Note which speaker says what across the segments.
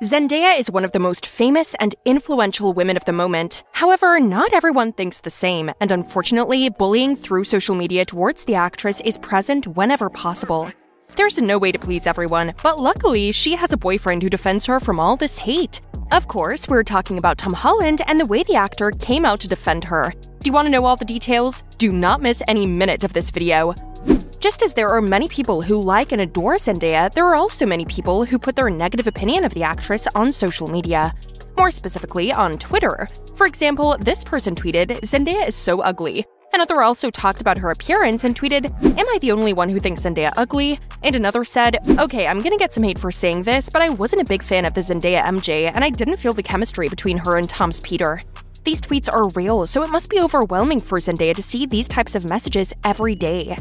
Speaker 1: Zendaya is one of the most famous and influential women of the moment. However, not everyone thinks the same, and unfortunately, bullying through social media towards the actress is present whenever possible. There's no way to please everyone, but luckily, she has a boyfriend who defends her from all this hate. Of course, we're talking about Tom Holland and the way the actor came out to defend her. Do you want to know all the details? Do not miss any minute of this video. Just as there are many people who like and adore Zendaya, there are also many people who put their negative opinion of the actress on social media. More specifically, on Twitter. For example, this person tweeted, "Zendaya is so ugly." Another also talked about her appearance and tweeted, "Am I the only one who thinks Zendaya ugly?" And another said, "Okay, I'm gonna get some hate for saying this, but I wasn't a big fan of the Zendaya MJ, and I didn't feel the chemistry between her and Tom's Peter." These tweets are real, so it must be overwhelming for Zendaya to see these types of messages every day.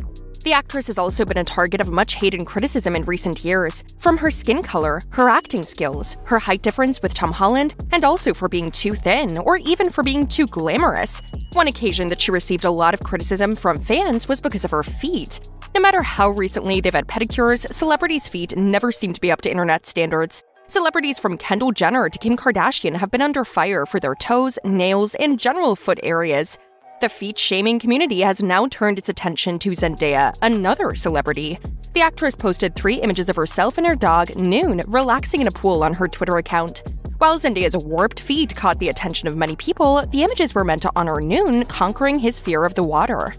Speaker 1: The actress has also been a target of much hate and criticism in recent years, from her skin color, her acting skills, her height difference with Tom Holland, and also for being too thin, or even for being too glamorous. One occasion that she received a lot of criticism from fans was because of her feet. No matter how recently they've had pedicures, celebrities' feet never seem to be up to internet standards. Celebrities from Kendall Jenner to Kim Kardashian have been under fire for their toes, nails, and general foot areas. The feet-shaming community has now turned its attention to Zendaya, another celebrity. The actress posted 3 images of herself and her dog, Noon, relaxing in a pool on her Twitter account. While Zendaya's warped feet caught the attention of many people, the images were meant to honor Noon conquering his fear of the water.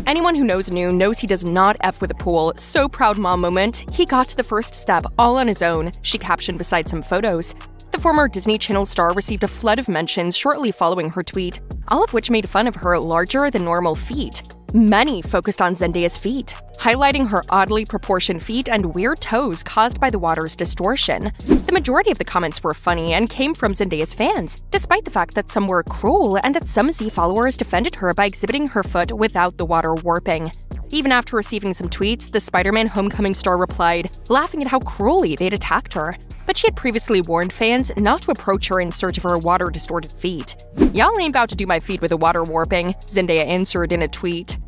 Speaker 1: Anyone who knows Noon knows he does not F with a pool. So proud mom moment. He got to the first step all on his own, she captioned beside some photos. The former Disney Channel star received a flood of mentions shortly following her tweet, all of which made fun of her larger-than-normal feet. Many focused on Zendaya's feet, highlighting her oddly proportioned feet and weird toes caused by the water's distortion. The majority of the comments were funny and came from Zendaya's fans, despite the fact that some were cruel and that some Z followers defended her by exhibiting her foot without the water warping. Even after receiving some tweets, the Spider-Man Homecoming star replied, laughing at how cruelly they'd attacked her. But she had previously warned fans not to approach her in search of her water-distorted feet. "Y'all ain't about to do my feet with a water warping," Zendaya answered in a tweet.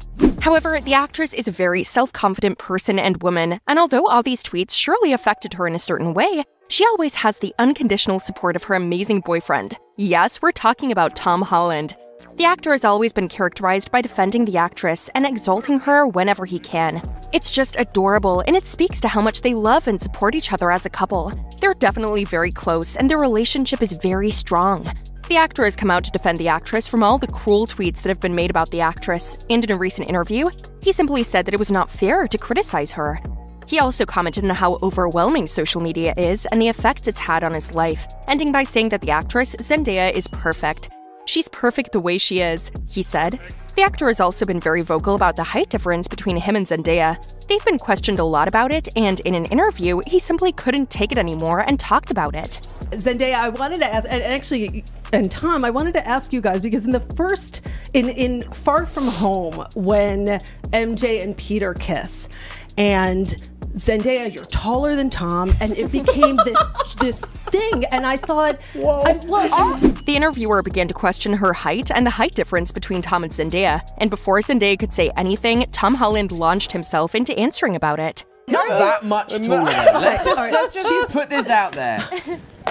Speaker 1: However, the actress is a very self-confident person and woman, and although all these tweets surely affected her in a certain way, she always has the unconditional support of her amazing boyfriend. Yes, we're talking about Tom Holland. The actor has always been characterized by defending the actress and exalting her whenever he can. It's just adorable, and it speaks to how much they love and support each other as a couple. They're definitely very close, and their relationship is very strong. The actor has come out to defend the actress from all the cruel tweets that have been made about the actress, and in a recent interview, he simply said that it was not fair to criticize her. He also commented on how overwhelming social media is and the effects it's had on his life, ending by saying that the actress, Zendaya, is perfect. "She's perfect the way she is," he said. The actor has also been very vocal about the height difference between him and Zendaya. They've been questioned a lot about it, and in an interview, he simply couldn't take it anymore and talked about it.
Speaker 2: Zendaya, I wanted to ask, and Tom, I wanted to ask you guys, because in the first, in Far From Home, when MJ and Peter kiss, and Zendaya, you're taller than Tom, and it became this thing, and I thought,
Speaker 1: The interviewer began to question her height and the height difference between Tom and Zendaya, and before Zendaya could say anything, Tom Holland launched himself into answering about it.
Speaker 3: Not that much taller. Let's just put this out there.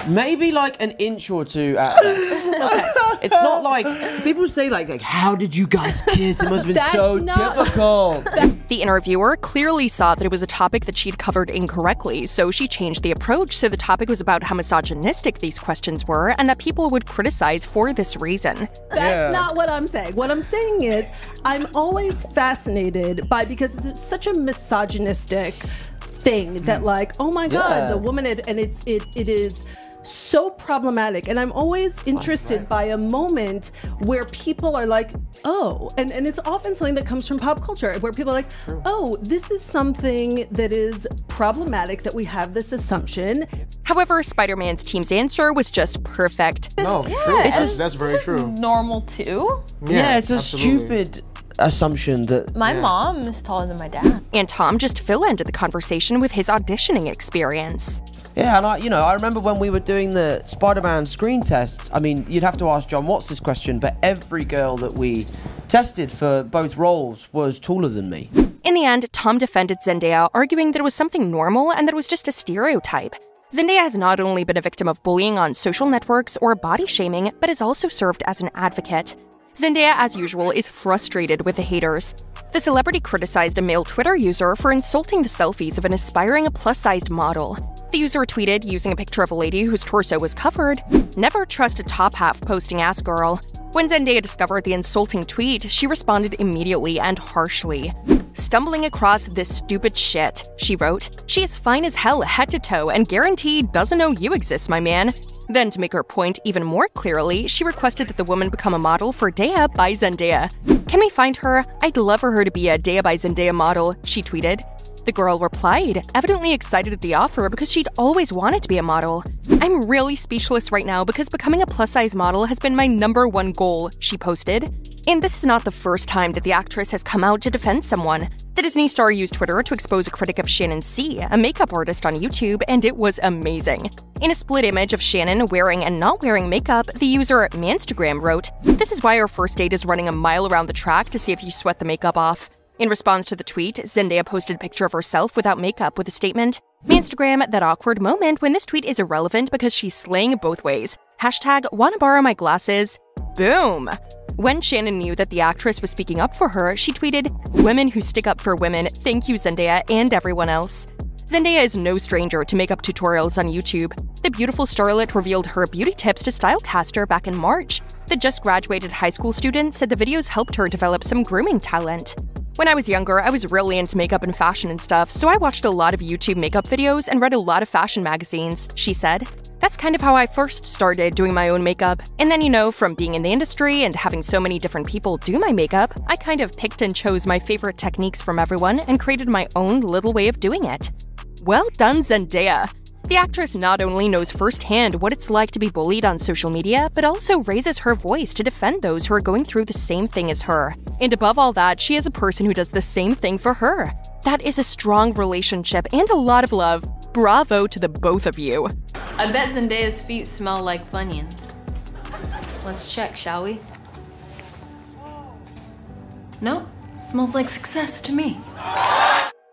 Speaker 3: Maybe like an inch or two at best.
Speaker 2: okay.
Speaker 3: It's not like people say like how did you guys kiss? It must have been so difficult.
Speaker 1: The interviewer clearly saw that it was a topic that she'd covered incorrectly, so she changed the approach so the topic was about how misogynistic these questions were and that people would criticize for this reason.
Speaker 2: That's not what I'm saying. What I'm saying is I'm always fascinated by, because it's such a misogynistic thing that like, oh my God, the woman, and it is so problematic, and I'm always interested by a moment where people are like, oh, and it's often something that comes from pop culture, where people are like, oh, this is something that is problematic, that we have this assumption.
Speaker 1: However, Spider-Man's team's answer was just perfect.
Speaker 4: No, true. That's very true.
Speaker 5: Normal too.
Speaker 3: Yeah, it's a stupid assumption that
Speaker 5: my mom is taller than my dad.
Speaker 1: And Tom just fill-ended the conversation with his auditioning experience.
Speaker 3: Yeah, and I remember when we were doing the Spider-Man screen tests, I mean, you'd have to ask John Watts this question, but every girl that we tested for both roles was taller than me.
Speaker 1: In the end, Tom defended Zendaya, arguing that it was something normal and that it was just a stereotype. Zendaya has not only been a victim of bullying on social networks or body shaming, but has also served as an advocate. Zendaya, as usual, is frustrated with the haters. The celebrity criticized a male Twitter user for insulting the selfies of an aspiring plus-sized model. The user tweeted, using a picture of a lady whose torso was covered, "Never trust a top-half posting ass girl." When Zendaya discovered the insulting tweet, she responded immediately and harshly. "Stumbling across this stupid shit," she wrote. "She is fine as hell head to toe and guaranteed doesn't know you exist, my man." Then, to make her point even more clearly, she requested that the woman become a model for Daya by Zendaya. "Can we find her? I'd love for her to be a Daya by Zendaya model," she tweeted. The girl replied, evidently excited at the offer because she'd always wanted to be a model. "I'm really speechless right now because becoming a plus-size model has been my #1 goal," she posted. And this is not the first time that the actress has come out to defend someone. The Disney star used Twitter to expose a critic of Shannon C., a makeup artist on YouTube, and it was amazing. In a split image of Shannon wearing and not wearing makeup, the user Manstagram wrote, "This is why our first date is running a mile around the track to see if you sweat the makeup off." In response to the tweet, Zendaya posted a picture of herself without makeup with a statement, "Manstagram, that awkward moment when this tweet is irrelevant because she's slaying both ways. Hashtag wanna borrow my glasses." Boom! When Shannon knew that the actress was speaking up for her, she tweeted, "Women who stick up for women, thank you Zendaya and everyone else." Zendaya is no stranger to makeup tutorials on YouTube. The beautiful starlet revealed her beauty tips to Stylecaster back in March. The just-graduated high school student said the videos helped her develop some grooming talent. "When I was younger, I was really into makeup and fashion and stuff, so I watched a lot of YouTube makeup videos and read a lot of fashion magazines," she said. "That's kind of how I first started doing my own makeup. And then, from being in the industry and having so many different people do my makeup, I kind of picked and chose my favorite techniques from everyone and created my own little way of doing it." Well done, Zendaya! The actress not only knows firsthand what it's like to be bullied on social media, but also raises her voice to defend those who are going through the same thing as her. And above all that, she is a person who does the same thing for her. That is a strong relationship and a lot of love. Bravo to the both of you.
Speaker 5: I bet Zendaya's feet smell like Funyuns. Let's check, shall we? No, smells like success to me.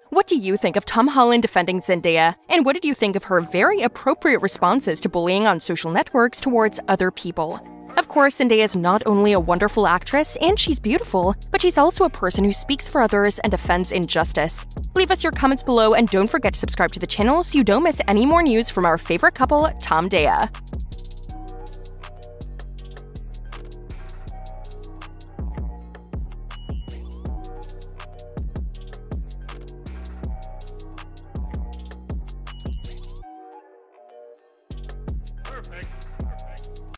Speaker 1: What do you think of Tom Holland defending Zendaya? And what did you think of her very appropriate responses to bullying on social networks towards other people? Of course, Zendaya is not only a wonderful actress and she's beautiful, but she's also a person who speaks for others and defends injustice. Leave us your comments below and don't forget to subscribe to the channel so you don't miss any more news from our favorite couple, Tom Daya.